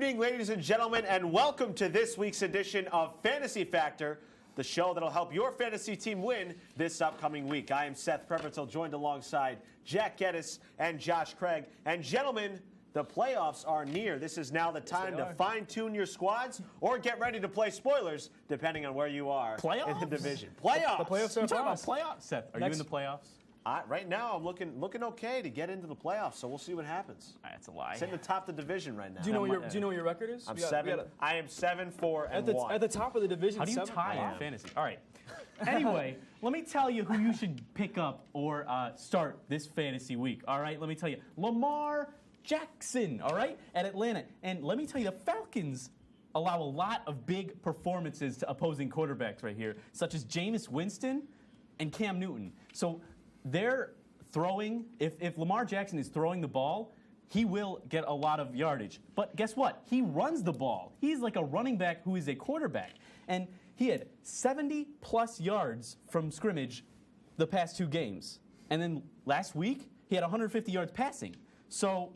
evening, ladies and gentlemen, and welcome to this week's edition of Fantasy Factor, the show that'll help your fantasy team win this upcoming week. I am Seth Prevertel, joined alongside Jack Geddes and Josh Craig. And gentlemen, the playoffs are near. This is now the time to fine-tune your squads or get ready to play spoilers, depending on where you are in the division. Playoffs! The playoffs are talking about playoffs. Seth, are you in the playoffs? Right now, I'm looking okay to get into the playoffs, so we'll see what happens. That's a lie. It's in the top of the division right now. Do you know what your record is? I am 7-4-1. At the top of the division. How do you tie in fantasy? All right. Anyway, let me tell you who you should pick up or start this fantasy week. All right, let me tell you. Lamar Jackson, all right, at Atlanta. And let me tell you, the Falcons allow a lot of big performances to opposing quarterbacks right here, such as Jameis Winston and Cam Newton. So they're throwing, if Lamar Jackson is throwing the ball, he will get a lot of yardage. But guess what? He runs the ball. He's like a running back who is a quarterback. And he had 70-plus yards from scrimmage the past 2 games. And then last week, he had 150 yards passing. So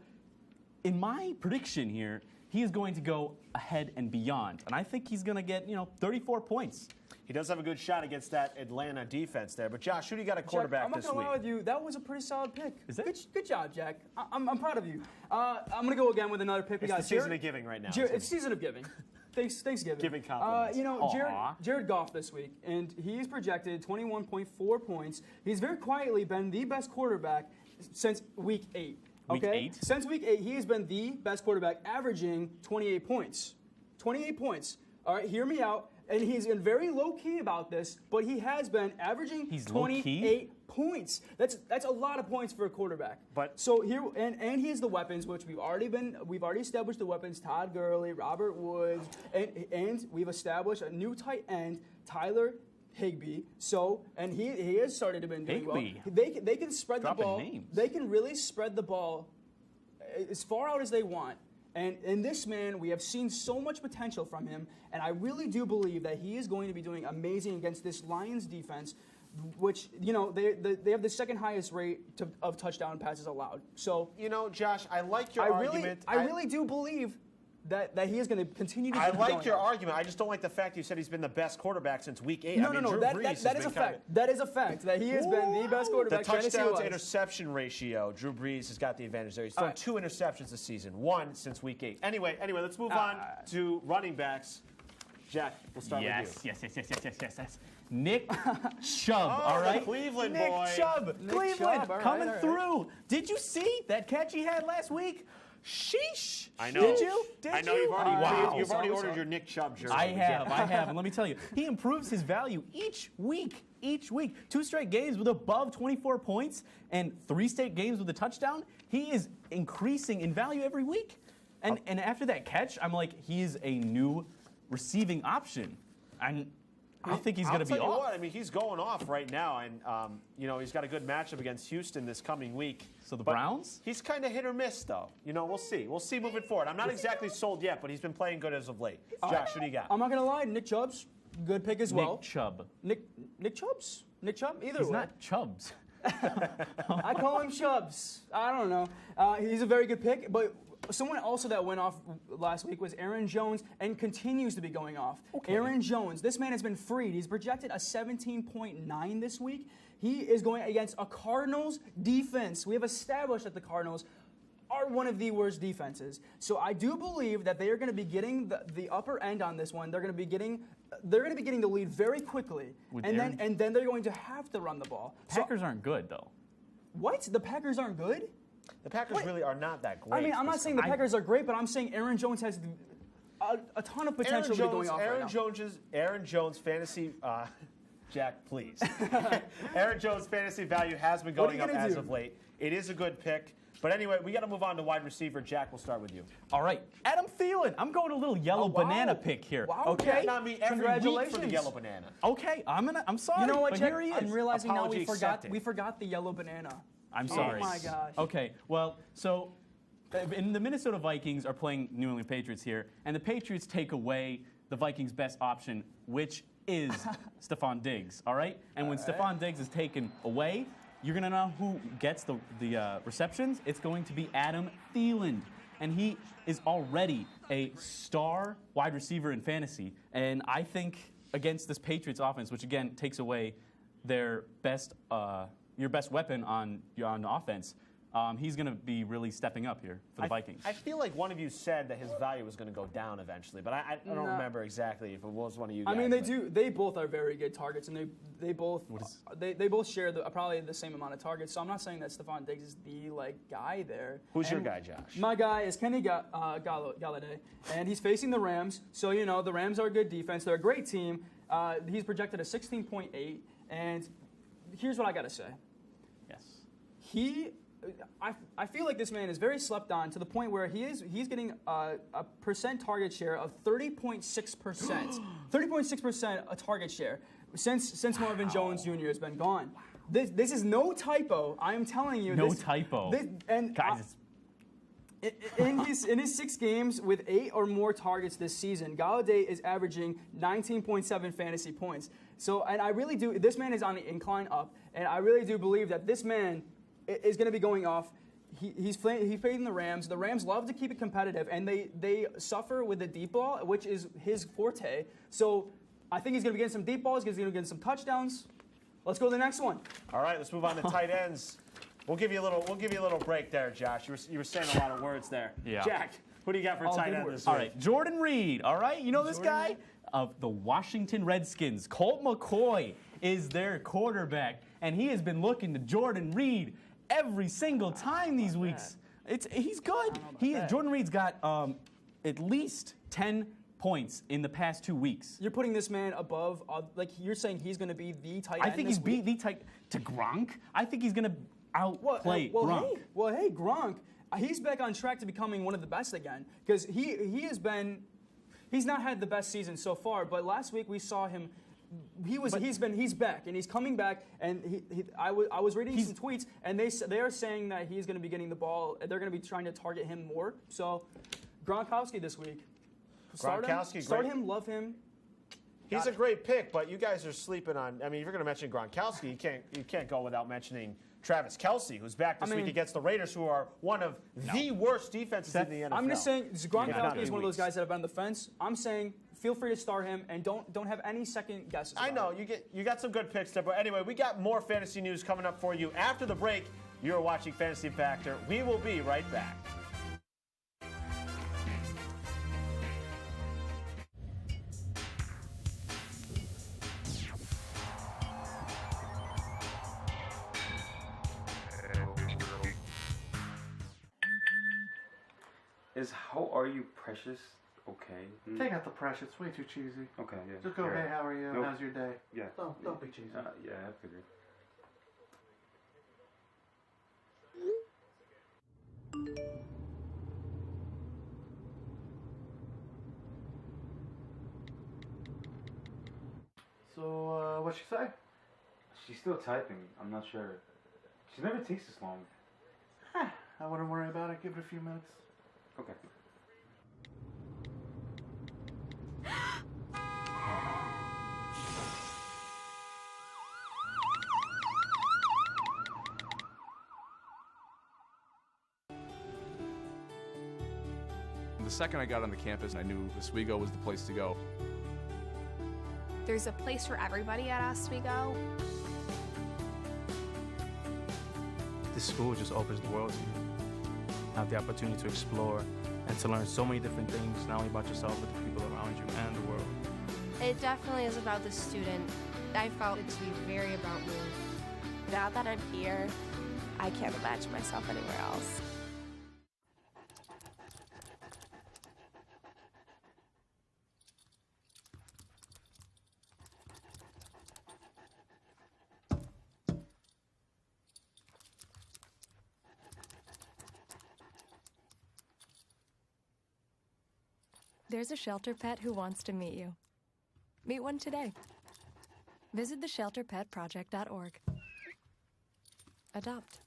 in my prediction here, he is going to go ahead and beyond. And I think he's going to get, 34 points. He does have a good shot against that Atlanta defense there. But, Josh, who do you got a quarterback this week? I'm not going to lie with you. That was a pretty solid pick. Is that? Good job, Jack. I'm proud of you. I'm going to go again with another pick. It's the season of giving right now. It's season of giving. Thanksgiving. Giving compliments. Jared Goff this week, and he's projected 21.4 points. He's very quietly been the best quarterback since Week 8. Week 8? Since Week 8, he has been the best quarterback, averaging 28 points. 28 points. All right, hear me out. And he's been very low-key about this, but he has been averaging 28 points. That's a lot of points for a quarterback. But so here and he has the weapons, which we've already established the weapons. Todd Gurley, Robert Woods, and we've established a new tight end, Tyler Higbee. So he has started to been doing well. They can spread the ball. Names. They can really spread the ball as far out as they want. And in this man, we have seen so much potential from him, and I really do believe that he is going to be doing amazing against this Lions defense, which, they have the second highest rate of touchdown passes allowed. So, Josh, I like your argument. I really do believe that he is going to continue to. I like your argument. I just don't like the fact you said he's been the best quarterback since Week 8. No. That is a fact. That is a fact that he has been the best quarterback. The touchdown to interception ratio, Drew Brees has got the advantage there. He's thrown 2 interceptions this season, 1 since Week 8. Anyway, let's move on to running backs. Jack, we'll start with you. Yes. Nick Chubb, all right? Cleveland Nick boy. Chubb, Cleveland, coming right. through. Did you see that catch he had last week? Sheesh. I know. Did you? I know you've already ordered your Nick Chubb jersey. I have. And let me tell you, he improves his value each week. 2 straight games with above 24 points and 3 straight games with a touchdown. He is increasing in value every week. And after that catch, I'm like, he is a new receiving option. I think he's going to be off. What, he's going off right now, and he's got a good matchup against Houston this coming week. So the Browns? He's kind of hit or miss, though. We'll see. We'll see moving forward. I'm not exactly sold yet, but he's been playing good as of late. Josh, who do you got? I'm not going to lie. Nick Chubb's good pick as well. Nick Chubb. Nick Chubb's? Nick Chubb? Either He's way. not Chubbs. I call him Chubbs. I don't know. He's a very good pick, but someone also that went off last week was Aaron Jones and continues to be going off. Okay. Aaron Jones, this man has been freed. He's projected a 17.9 this week. He is going against a Cardinals defense. We have established that the Cardinals are one of the worst defenses. So I do believe that they are going to be getting the upper end on this one. They're going to be getting the lead very quickly, and then they're going to have to run the ball. Packers aren't good though. What? The Packers aren't good? The Packers really are not that great. I'm not saying the Packers are great, but I'm saying Aaron Jones has a ton of potential to be going off right now. Aaron Jones fantasy. Jack, please. Aaron Jones' fantasy value has been going up as of late. It is a good pick. But anyway, we got to move on to wide receiver. Jack, we'll start with you. All right. Adam Thielen. I'm going a little yellow banana pick here. Wow. Okay. Not me every week for the yellow banana. Okay. I'm sorry. You know what, but Jack? Here he is. I'm realizing now we forgot the yellow banana. I'm sorry. Oh my gosh. Okay. Well, so the Minnesota Vikings are playing New England Patriots here, and the Patriots take away the Vikings' best option, which is Stephon Diggs. All right. And when Stephon Diggs is taken away, you're going to know who gets the receptions. It's going to be Adam Thielen. and he is already a star wide receiver in fantasy. And I think against this Patriots offense, which again takes away their best, your best weapon on offense, he's going to be really stepping up here for the Vikings. I feel like one of you said that his value was going to go down eventually, but I don't remember exactly if it was one of you guys. I mean, they do. They both are very good targets, and they both share probably the same amount of targets. So I'm not saying that Stephon Diggs is the guy there. Who's your guy, Josh? My guy is Kenny Galladay, and he's facing the Rams. So the Rams are a good defense. They're a great team. He's projected a 16.8, and here's what I got to say. Yes. I feel like this man is very slept on to the point where he's getting a percent target share of 30.6%. 30.6% a target share since Marvin Jones Jr. has been gone. This is no typo. I am telling you. No typo. Guys, in his 6 games with 8 or more targets this season, Galladay is averaging 19.7 fantasy points. So, and I really do. This man is on the incline up, and I really do believe that this man is going to be going off. He's playing the Rams. The Rams love to keep it competitive, and they suffer with the deep ball, which is his forte. So I think he's going to be getting some deep balls. He's going to be getting some touchdowns. Let's go to the next one. All right, let's move on to tight ends. We'll give you a little break there, Josh. You were saying a lot of words there. Yeah. Jack, who do you got for tight end this week? All right, Jordan Reed. All right, you know this guy of the Washington Redskins. Colt McCoy is their quarterback, and he has been looking to Jordan Reed every single time these weeks. He's good. Jordan Reed's got at least 10 points in the past 2 weeks. You're putting this man above, you're saying he's going to be the tight end. I think he's the tight to Gronk. I think he's going to outplay Gronk. Hey, Gronk, he's back on track to becoming one of the best again because he's not had the best season so far, but last week we saw him. He's back and he's coming back, and I was reading some tweets, and they are saying that he's going to be getting the ball. They're going to be trying to target him more. So Gronkowski this week. Start him, love him. He's a great pick, but you guys are sleeping on. I mean, if you're going to mention Gronkowski, you can't go without mentioning Travis Kelce, who's back this week against the Raiders, who are one of the worst defenses in the NFL. I'm just saying Gronkowski is one of those guys that have been on the fence. I'm saying feel free to start him and don't have any second guesses. I know you got some good picks there, but anyway, we got more fantasy news coming up for you after the break. You're watching Fantasy Factor. We will be right back. Is how are you, Precious? Okay. Take out the precious. It's way too cheesy. Okay, yeah. Just go, hey, how are you? Nope. How's your day? Yeah. Don't be cheesy. Yeah, I figured. So, what'd she say? She's still typing. I'm not sure. She never takes this long. I wouldn't worry about it. Give it a few minutes. Okay. The second I got on the campus, I knew Oswego was the place to go. There's a place for everybody at Oswego. This school just opens the world to you. Have the opportunity to explore and to learn so many different things, not only about yourself, but the people around you and the world. It definitely is about the student. I felt it to be very about me. Now that I'm here, I can't imagine myself anywhere else. There's a shelter pet who wants to meet you. Meet one today. Visit theshelterpetproject.org. Adopt.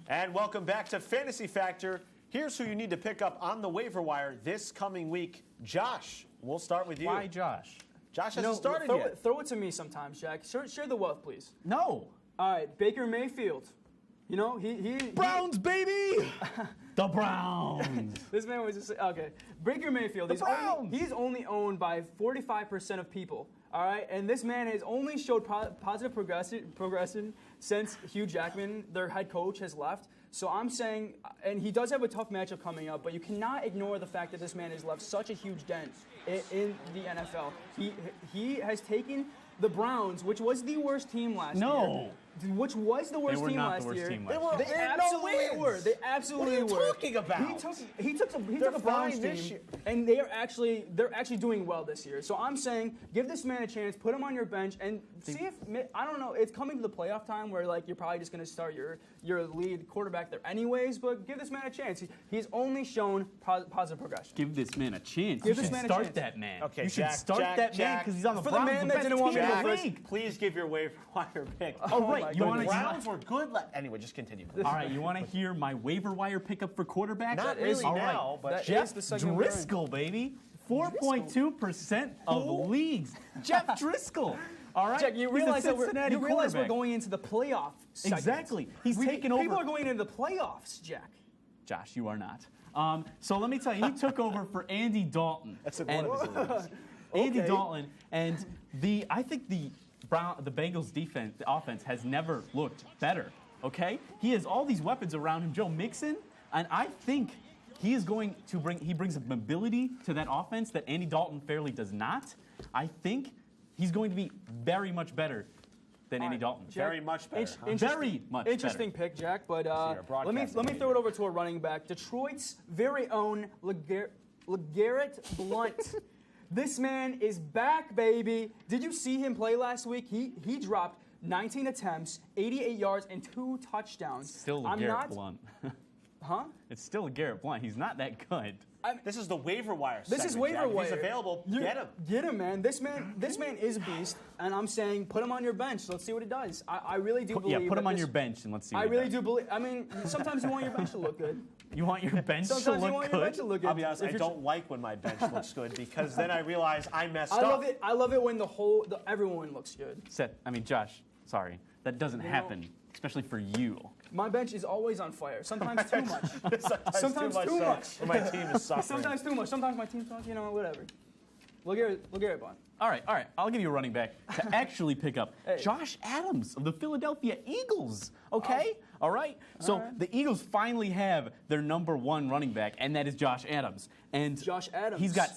And welcome back to Fantasy Factor, Here's who you need to pick up on the waiver wire this coming week. Josh, we'll start with you. Why, Josh? Josh You know, hasn't started throw yet. Throw it to me sometimes, Jack. Share the wealth, please. No. All right, Baker Mayfield. You know, he Browns, baby! The Browns. This man was just okay. Baker Mayfield. He's only owned by 45% of people. All right, and this man has only showed positive progression since Hugh Jackman, their head coach, has left. So I'm saying, and he does have a tough matchup coming up, but you cannot ignore the fact that this man has left such a huge dent in the NFL. He has taken the Browns, which was the worst team last year. Which was the worst team last year. They absolutely were. They absolutely were. What are you talking about? He took a Browns team, and they're actually doing well this year. So I'm saying, give this man a chance, put him on your bench, and see if I don't know. It's coming to the playoff time where like you're probably just going to start your lead quarterback there anyways. But give this man a chance. He's only shown positive progression. Give this man a chance. Give this man a chance. Start that man. Okay, you should Jack, start that man because he's on the For Browns. the man that didn't want me to Jack, go first. please give your waiver wire pick. Oh, right. The Browns were good. Anyway, just continue. All right, you want to hear my waiver wire pickup for quarterback? Not really All now, right. but Jeff the segment Driscoll, baby. 4.2% of leagues. Jeff Driscoll. All right. Jack, you realize that Cincinnati we're quarterback. going into the playoff segment. Exactly. He's taken over. People are going into the playoffs, Jack. Josh, you are not. So let me tell you, he took over for Andy Dalton. That's one of his leagues. Andy Dalton, and I think the Bengals defense, the offense has never looked better. Okay, he has all these weapons around him, Joe Mixon, and I think he is going to brings a mobility to that offense that Andy Dalton fairly does not. I think he's going to be very much better than Andy Dalton. Jack, Very much better. Very much Interesting pick, Jack. But let me throw it over to a running back. Detroit's very own LeGarrette Blount. This man is back, baby. Did you see him play last week? He dropped 19 attempts, 88 yards, and 2 touchdowns. Still LeGarrette Blount. Huh? It's still LeGarrette Blount. He's not that good. This is the waiver wire. This is segment, waiver Jack. wire. If he's available. Get him. Get him, man. This man is a beast, and I'm saying put him on your bench. Let's see what he does. I really do believe. Yeah, put him on this- your bench and let's see. I what he really does. do believe. I mean, sometimes you want your bench to look good. You want your bench to Sometimes look you want good? your bench to look good. I'll be honest, If I you're don't like when my bench looks good because then I realize I messed I up. love it. I love it when everyone looks good. Josh, sorry. That doesn't happen, especially for you. My bench is always on fire. Sometimes too much. Sometimes too much. When my team is suffering. Sometimes too much. Sometimes my team's not. whatever. Look at it, Bond. All right. I'll give you a running back to actually pick up Josh Adams of the Philadelphia Eagles. Okay? All right? So the Eagles finally have their number 1 running back, and that is Josh Adams. And Josh Adams. He's got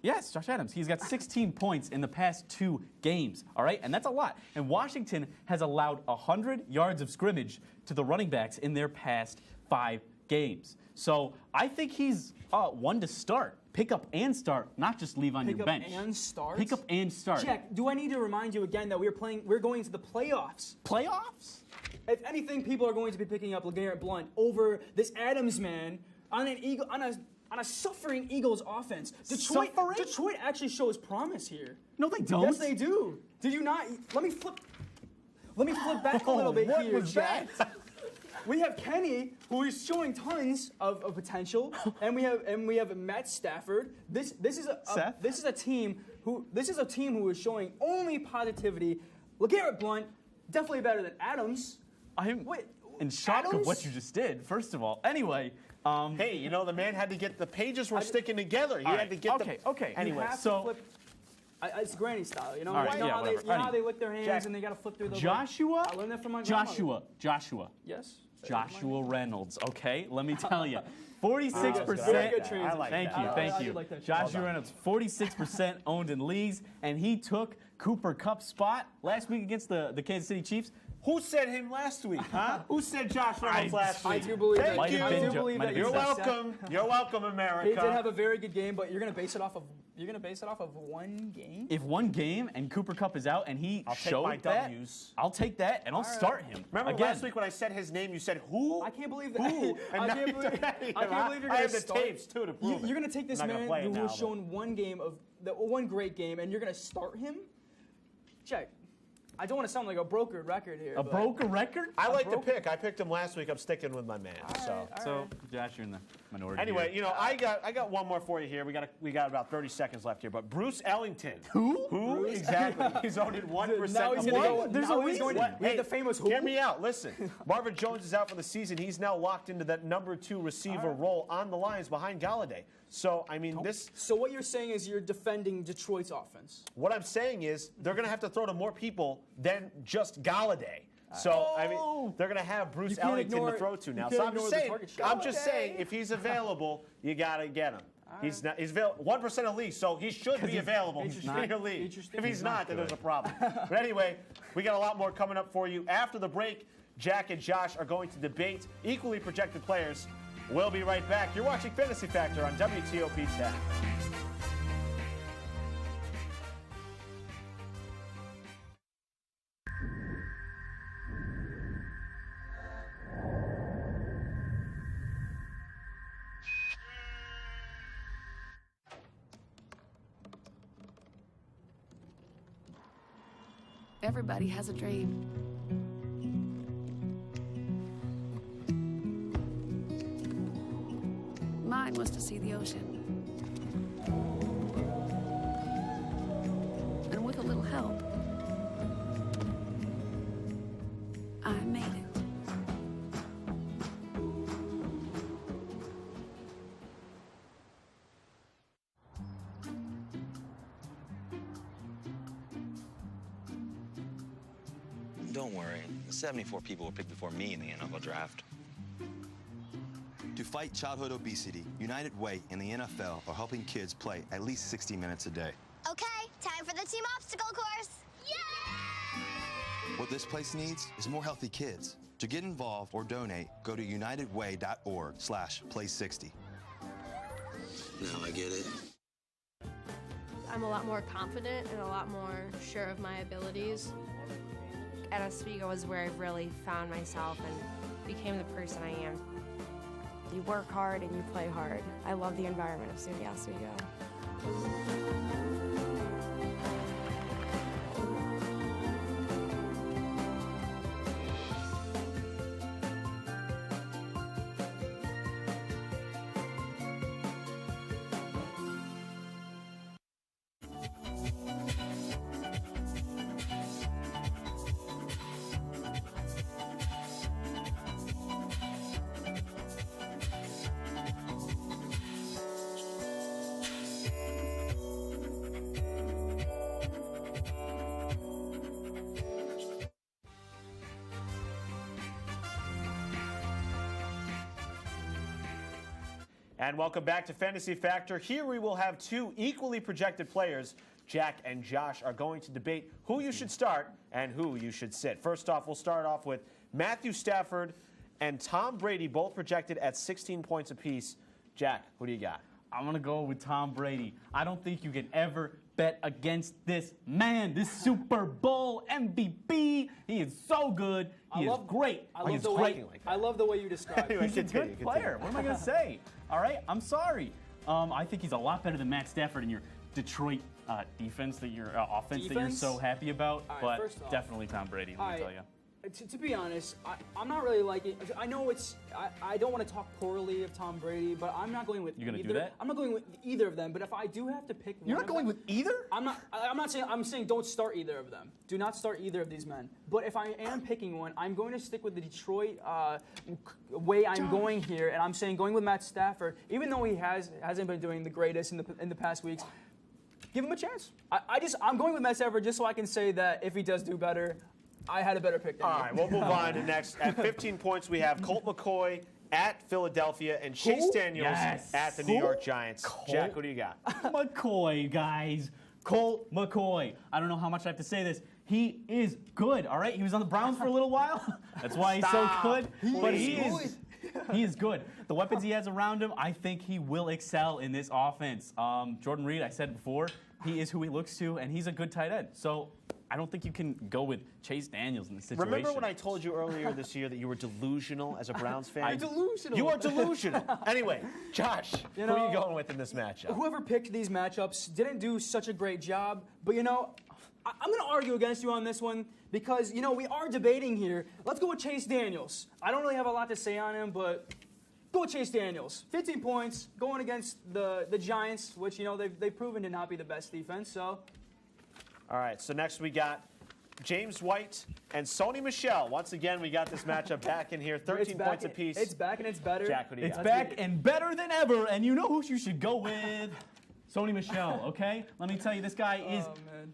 Yes, Josh Adams. He's got 16 points in the past 2 games, all right? And that's a lot. And Washington has allowed 100 yards of scrimmage to the running backs in their past 5 games. So I think he's one to start. Pick up and start, not just leave on your bench. Pick up and start? Pick up and start. Jack, do I need to remind you again that we're going to the playoffs? Playoffs? If anything, people are going to be picking up LeGarrette Blount over this Adams man on a suffering Eagles offense. Detroit actually shows promise here. No, they don't. Yes, they do. Did you not? Let me flip back a little bit what here, was Jack. that? We have Kenny, who is showing tons of potential, and we have Matt Stafford. This is a team who is showing only positivity. LeGarrette Blount definitely better than Adams. I'm in shock Adams? of what you just did. First of all, anyway. Hey, the man had to get the pages were sticking together. He had to get Okay. Anyway, It's granny style, All right, you know how whatever. they, how they lick their hands Jack, and they gotta flip through the. Joshua. I learned that from my grandmother. Joshua. Yes. Joshua Reynolds. Okay, let me tell you, 46%. Very good transition. I like Thank that. you, I thank did you. like that. Joshua Reynolds, 46% owned in leagues, and he took Cooper Kupp's spot last week against the Kansas City Chiefs. Who said him last week, huh? Who said Josh Reynolds last week? I do believe that. Thank you. Might have been I do believe that. You're welcome. You're welcome, America. He did have a very good game, but you're gonna base it off of one game. If one game and Cooper Kupp is out and he I'll take showed my that, W's. I'll take that and I'll start him. Remember again. last week when I said his name, you said who? I can't believe that. Who? And I now can't you're believe defending I him, can't huh? believe you're I gonna have the start. tapes too to prove it. You're gonna take this I'm not gonna man play it who has now, shown one great game, and you're gonna start him. Check. I don't want to sound like a brokered record here. A but broker record? I like to pick. I picked him last week. I'm sticking with my man. So, Josh, you're in the minority. Anyway, here. you know, I got one more for you here. We got about 30 seconds left here. But Bruce Ellington. Who? Who exactly? He's voted 1%. Now he's of going to the go. There's Now a he's going to. reason. We have the famous who. Hear me out. Listen, Marvin Jones is out for the season. He's now locked into that number 2 receiver role on the Lions behind Galladay. So, I mean, this. So what you're saying is you're defending Detroit's offense. What I'm saying is they're going to have to throw to more people than just Galladay. So, I mean, they're going to have Bruce can't Ellington ignore- to throw to now. you So can't I'm just ignore the saying, target share. I'm just saying, if he's available, you got to get him. He's not. He's available 1% of league, so he should be available in your league. Interesting. If he's not, then there's a problem. But anyway, we got a lot more coming up for you after the break. Jack and Josh are going to debate equally projected players. We'll be right back. You're watching Fantasy Factor on WTOP 10. Everybody has a dream. Mine was to see the ocean. And with a little help, I made it. Don't worry, 74 people were picked before me in the NFL draft. To fight childhood obesity, United Way and the NFL are helping kids play at least 60 minutes a day. Okay, time for the team obstacle course. Yay! What this place needs is more healthy kids. To get involved or donate, go to unitedway.org/play60. Now I get it. I'm a lot more confident and a lot more sure of my abilities. At Oswego is where I've really found myself and became the person I am. You work hard and you play hard. I love the environment of SUNY Oswego. And welcome back to Fantasy Factor. Here we will have 2 equally projected players. Jack and Josh are going to debate who you should start and who you should sit. First off, we'll start off with Matthew Stafford and Tom Brady, both projected at 16 points apiece. Jack, who do you got? I'm going to go with Tom Brady. I don't think you can ever bet against this man, this Super Bowl MVP. He is so good. He is great. I love the way you describe it. He's a good player. What am I going to say? All right, I'm sorry. I think he's a lot better than Matt Stafford in your Detroit defense, offense that you're so happy about. All right, but first off, definitely Tom Brady, let me tell you. To be honest, I'm not really liking. I know I don't want to talk poorly of Tom Brady, but I'm not going with. You're gonna either. do that? I'm not going with either of them. But if I do have to pick, You're not going with either? I'm not. I'm not saying. I'm saying don't start either of them. Do not start either of these men. But if I am picking one, I'm going to stick with the Detroit way I'm going here, and I'm saying going with Matt Stafford, even though he hasn't been doing the greatest in the past weeks. Give him a chance. I'm going with Matt Stafford just so I can say that if he does do better, I had a better pick than you. All right, we'll move on to next. At 15 points, we have Colt McCoy at Philadelphia and Chase Daniels at the New York Giants. Jack, who do you got? McCoy, guys. Colt McCoy. I don't know how much I have to say this. He is good, all right? He was on the Browns for a little while. That's why he's so good. But he is good. The weapons he has around him, I think he will excel in this offense. Jordan Reed, I said before, he is who he looks to, and he's a good tight end. So I don't think you can go with Chase Daniels in this situation. Remember when I told you earlier this year that you were delusional as a Browns fan? I'm delusional. You are delusional. Anyway, Josh, who are you going with in this matchup? Whoever picked these matchups didn't do such a great job, but I'm going to argue against you on this one because, you know, we are debating here. Let's go with Chase Daniels. I don't really have a lot to say on him, but go with Chase Daniels. 15 points going against the Giants, which, you know, they've proven to not be the best defense. So, all right, so next we got James White and Sony Michel. Once again, we got this matchup back in here. 13 points apiece. It's back and it's better. Jack, what do you It's got? back and better than ever, and you know who you should go with? Sony Michel, okay? Let me tell you, this guy is,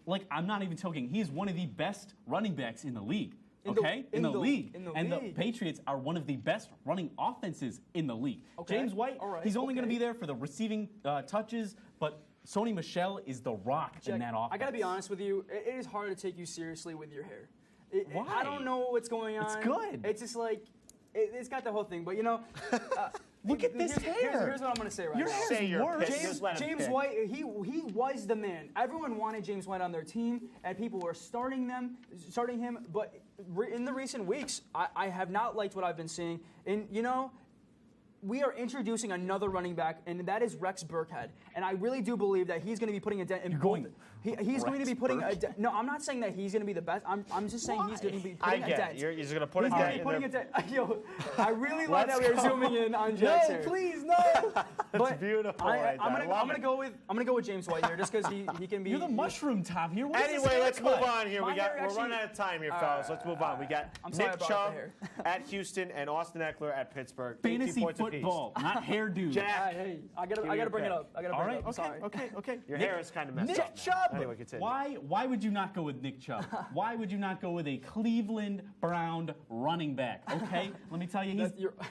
like, I'm not even joking. He's one of the best running backs in the league, okay? In the league. The Patriots are one of the best running offenses in the league. Okay. James White, he's only going to be there for the receiving touches, but Sony Michel is the rock in that offense. I got to be honest with you. It is hard to take you seriously with your hair. Why? I don't know what's going on. It's good. It's just like, it's got the whole thing. But, you know, look at this hair. Here's what I'm going to say right your now. Hair's worse. James White, he was the man. Everyone wanted James White on their team, and people were starting him. But in the recent weeks, I have not liked what I've been seeing. And, you know, we are introducing another running back, and that is Rex Burkhead. And I really do believe that he's going to be putting a dent in both. He's going to be putting a dent. No, I'm not saying that he's going to be the best. I'm just saying he's going to be putting a dent. You're just going to put a dent in there. Yo, I really like that we are zooming in on Jack's hair. No, please, no. That's beautiful. I'm gonna go with James White here, just because he can be. You're the mushroom top here. Anyway, let's move on here. We're running out of time here, fellas. Let's move on. We got Nick Chubb at Houston and Austin Eckler at Pittsburgh. Fantasy football, not hairdo. Jack, hey, I gotta bring it up. All right, okay. Your hair is kind of messed Nick up. Chubb. Anyway, continue. Why would you not go with Nick Chubb? Why would you not go with a Cleveland Brown running back? Okay, let me tell you,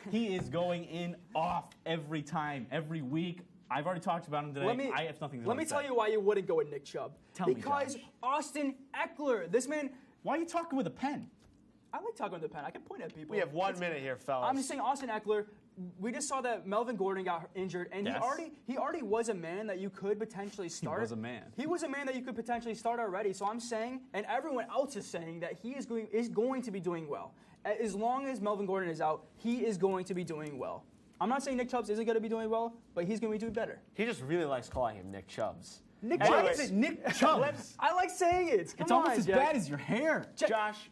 he is going in off every time, every week. I've already talked about him today. I have nothing to say. Let me tell you why you wouldn't go with Nick Chubb. Because Josh. Austin Eckler, this man. Why are you talking with a pen? I like talking with a pen. I can point at people. We have 1 minute here, fellas. I'm just saying, Austin Eckler. We just saw that Melvin Gordon got injured, and he already was a man that you could potentially start. He was a man. He was a man that you could potentially start already. So I'm saying, and everyone else is saying, that he is going to be doing well. As long as Melvin Gordon is out, he is going to be doing well. I'm not saying Nick Chubbs isn't going to be doing well, but he's going to be doing better. He just really likes calling him Nick Chubbs. Why is it Nick Chubbs? I like saying it. It's almost as bad as your hair. Josh.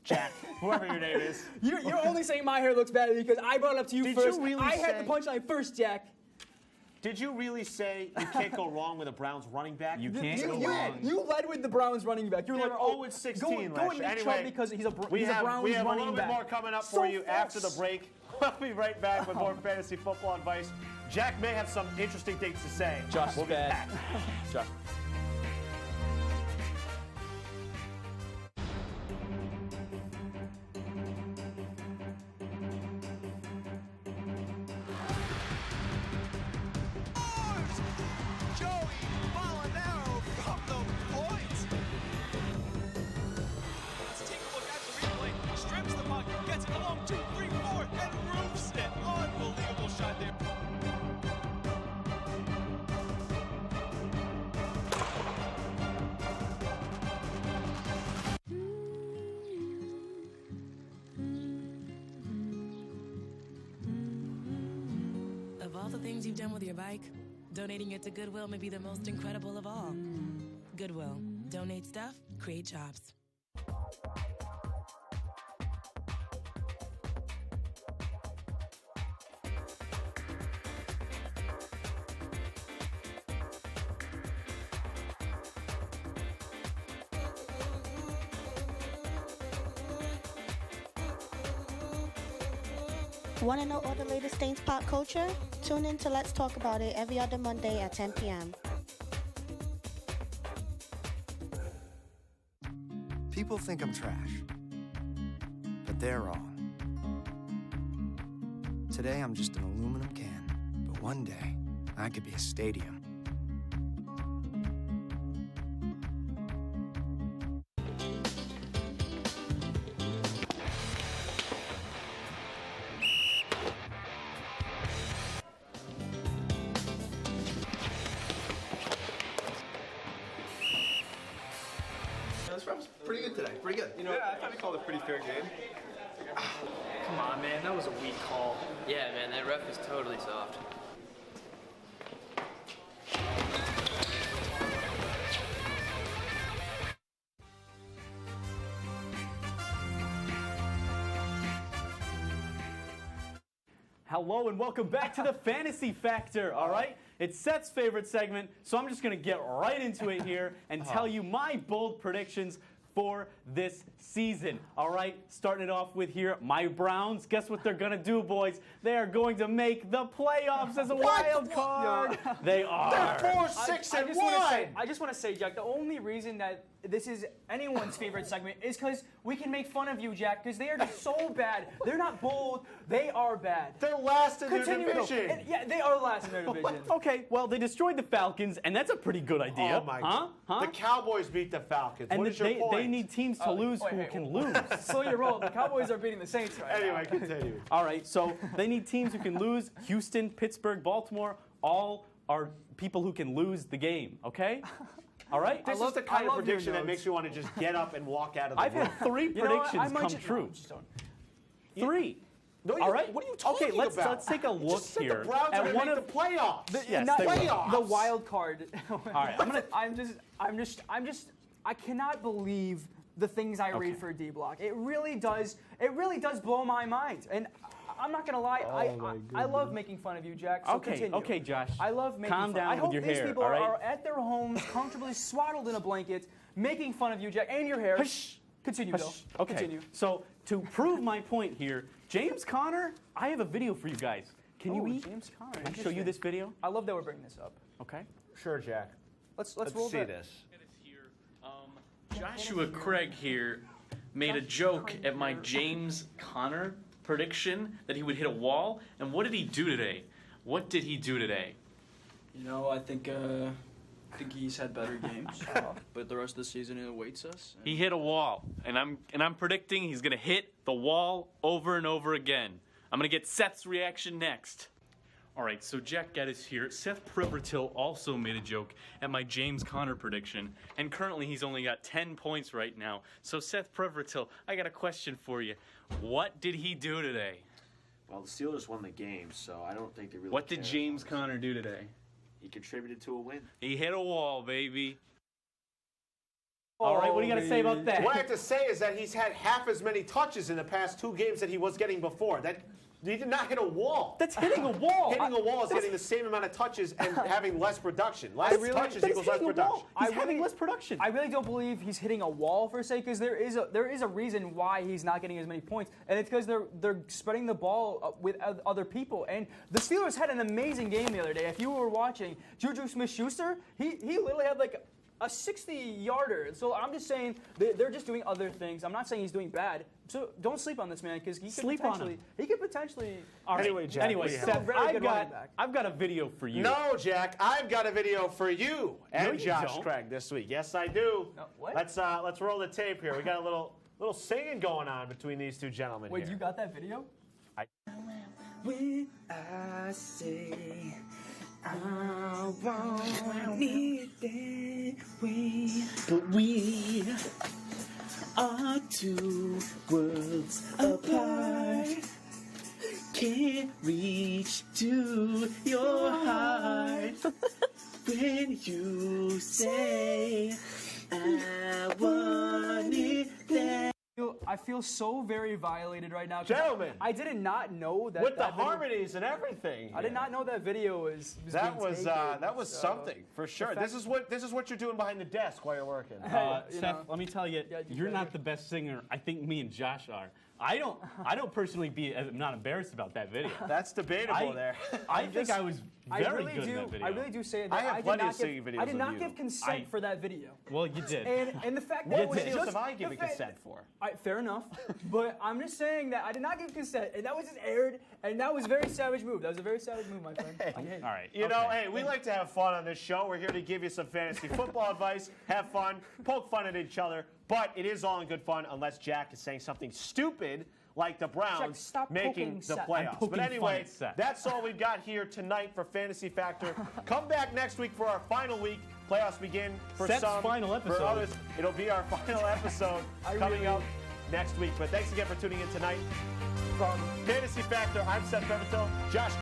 Jack, whoever your name is. You're only saying my hair looks bad because I brought it up to you first. I had the punchline first, Jack. Did you really say you can't go wrong with a Browns running back? You can't go wrong. You led with the Browns running back. You're like, oh, 0-16 go last year. Anyway, because he's a Browns running back. We have a little bit more coming up for you after the break. We'll be right back with more fantasy football advice. Jack may have some interesting things to say. Josh we'll is bad. Josh. All the things you've done with your bike, donating it to Goodwill may be the most incredible of all. Goodwill. Donate stuff, create jobs. Want to know all the latest things pop culture? Tune in to Let's Talk About It every other Monday at 10 p.m. People think I'm trash, but they're wrong. Today I'm just an aluminum can, but one day I could be a stadium. Pretty good today. Pretty good. You know, yeah, I thought he called a pretty fair game. Come on, man. That was a weak call. Yeah, man. That ref is totally soft. Hello and welcome back to the Fantasy Factor, all right? It's Seth's favorite segment, so I'm just going to get right into it here and tell you my bold predictions for this season. All right, starting it off with here, my Browns. Guess what they're going to do, boys? They are going to make the playoffs as a wild card. They are. They're 4-6-1. I just want to say, Jack, the only reason that this is anyone's favorite segment is because we can make fun of you, Jack, because they are just so bad. They're not bold. They are bad. They're last in Continue, their division. And, yeah, they are last in their division. Okay, well, they destroyed the Falcons, and that's a pretty good idea. Oh, my God. The Cowboys beat the Falcons. And what is your point? They need teams to lose who can lose. Slow your roll. The Cowboys are beating the Saints right now. Anyway, continue. All right, so they need teams who can lose. Houston, Pittsburgh, Baltimore, all are people who can lose the game, okay? All right? This is the kind of prediction that makes you want to just get up and walk out of the room. I've had 3 predictions come true. 3. No, all right. What are you talking about? Okay, let's take a look just said here the Browns at are one make of the playoffs. Yes, not they will. playoffs. The wild card. All right, I cannot believe the things I read for D Block. It really does blow my mind. And I'm not gonna lie, I love making fun of you, Jack. So continue. Okay, Josh. I love making Calm fun. down I with hope your these hair, people all right? are at their homes, comfortably swaddled in a blanket, making fun of you, Jack, and your hair. Hush. Continue, Hush. Bill. Okay. Continue. So to prove my point here, James Conner, I have a video for you guys. Can you eat? James Conner. Can I show you this video? I love that we're bringing this up. Okay. Sure, Jack. Let's roll see that. this. Joshua Craig here made a joke at my James Conner prediction that he would hit a wall. And what did he do today? What did he do today? You know, I think he's had better games, but the rest of the season it awaits us. He hit a wall, and I'm predicting he's gonna hit the wall over and over again. I'm gonna get Seth's reaction next. All right, so Jack Geddes here. Seth Privertil also made a joke at my James Conner prediction, and currently he's only got 10 points right now. So Seth Privertil, I got a question for you. What did he do today? Well, the Steelers won the game, so I don't think they really What did James Conner do today? He contributed to a win. He hit a wall, baby. All right, what do you got to say about that? What I have to say is that he's had half as many touches in the past 2 games that he was getting before. He did not hit a wall. That's hitting a wall. Hitting a wall is getting the same amount of touches and having less production. Less touches equals less production. He's having less production. I really don't believe he's hitting a wall per se, because there is a reason why he's not getting as many points, and it's because they're spreading the ball with other people. And the Steelers had an amazing game the other day. If you were watching, Juju Smith-Schuster, he literally had like a 60-yarder. So I'm just saying they're just doing other things. I'm not saying he's doing bad. So don't sleep on this man, because he could potentially. All right. Anyway, Jack. Anyway, Seth, I've got a video for you. No, Jack, I've got a video for you and you Josh don't. Craig this week. Yes, I do. No, what? Let's roll the tape here. We got a little singing going on between these 2 gentlemen Wait, here. you got that video? When I say I won't need that way, but we are 2 worlds apart. Can't reach to your heart when you say I want it that. I feel so very violated right now. Gentlemen, I did not know that. With the harmonies and everything. I did not know that video was That being was taken, so something for sure. This is what you're doing behind the desk while you're working. Seth, let me tell you, you're not the best singer. I think me and Josh are. I don't personally I'm not embarrassed about that video. That's debatable there. I think I was very good in that video. I really do say that I have plenty of singing videos I did not of give you. consent for that video. Well, you did. And the fact What that it was videos just have I the given fact- consent for? Fair enough, but I'm just saying that I did not give consent, and that was just aired, and that was a very savage move. That was a very savage move, my friend. All right. You know, hey, we like to have fun on this show. We're here to give you some fantasy football advice, have fun, poke fun at each other, but it is all in good fun unless Jack is saying something stupid like the Browns stop making poking the Seth. playoffs. poking But anyway, fun at Seth. that's all we've got here tonight for Fantasy Factor. Come back next week for our final week. Playoffs begin for Seth's some. final episode. For others, it'll be our final episode coming up next week. But thanks again for tuning in tonight. From Fantasy Factor, I'm Seth Bevertel. Josh